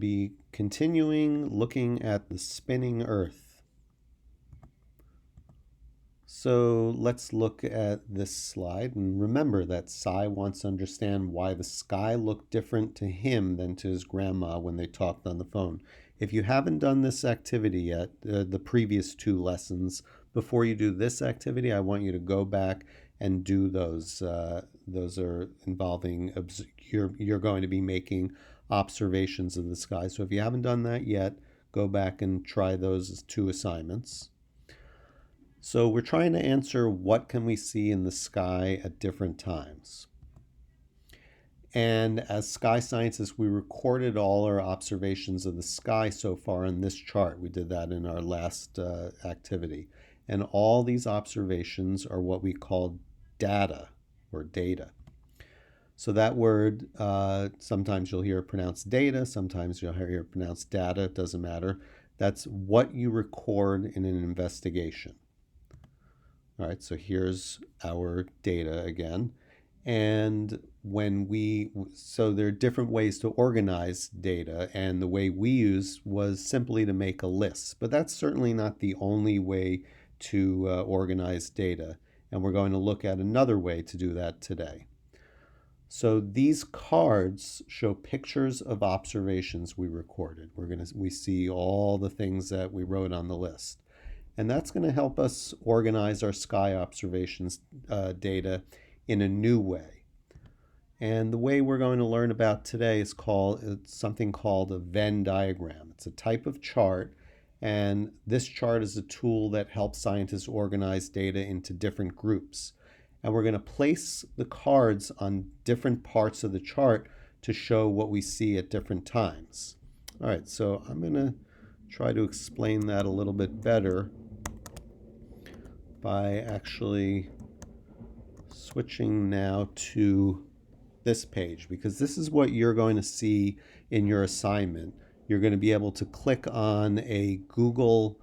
be continuing looking at the spinning Earth. So let's look at this slide and remember that Cy wants to understand why the sky looked different to him than to his grandma when they talked on the phone. If you haven't done this activity yet, the previous two lessons, before you do this activity, I want you to go back and do those. Those are involving, you're going to be making observations of the sky. So if you haven't done that yet, go back and try those two assignments. So we're trying to answer what can we see in the sky at different times. And as sky scientists, we recorded all our observations of the sky so far in this chart. We did that in our last activity. And all these observations are what we call data or data. So that word, sometimes you'll hear it pronounced data, sometimes you'll hear it pronounced data, it doesn't matter. That's what you record in an investigation. All right, so here's our data again. And so there are different ways to organize data, and the way we used was simply to make a list. But that's certainly not the only way to organize data. And we're going to look at another way to do that today. So these cards show pictures of observations we recorded. We see all the things that we wrote on the list. And that's going to help us organize our sky observations data in a new way. And the way we're going to learn about today is something called a Venn diagram. It's a type of chart, and this chart is a tool that helps scientists organize data into different groups. And we're going to place the cards on different parts of the chart to show what we see at different times. All right, so I'm going to try to explain that a little bit better by actually switching now to this page, because this is what you're going to see in your assignment. You're going to be able to click on a Google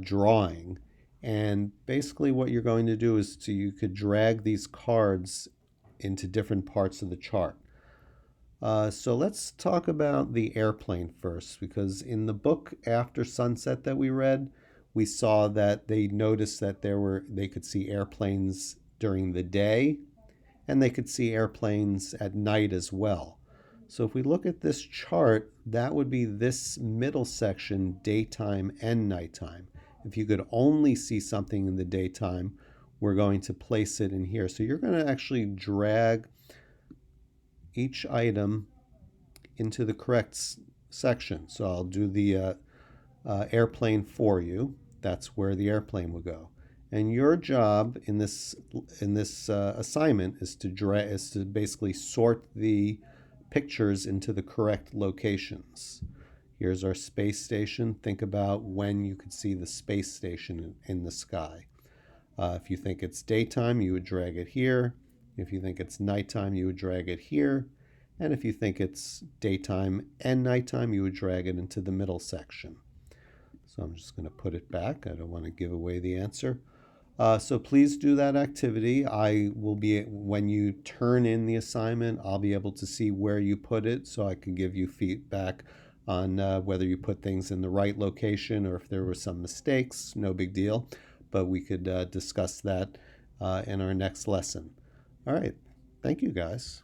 drawing, and basically what you're going to do is you could drag these cards into different parts of the chart. So let's talk about the airplane first, because in the book After Sunset that we read, we saw that they noticed that they could see airplanes during the day, and they could see airplanes at night as well. So if we look at this chart, that would be this middle section, daytime and nighttime. If you could only see something in the daytime, we're going to place it in here. So you're going to actually drag each item into the correct section. So I'll do the airplane for you. That's where the airplane will go. And your job in this assignment is to basically sort the pictures into the correct locations. Here's our space station. Think about when you could see the space station in the sky. If you think it's daytime, you would drag it here. If you think it's nighttime, you would drag it here. And if you think it's daytime and nighttime, you would drag it into the middle section. So I'm just going to put it back. I don't want to give away the answer. So please do that activity. When you turn in the assignment, I'll be able to see where you put it, so I can give you feedback on whether you put things in the right location or if there were some mistakes. No big deal, but we could discuss that in our next lesson. All right. Thank you, guys.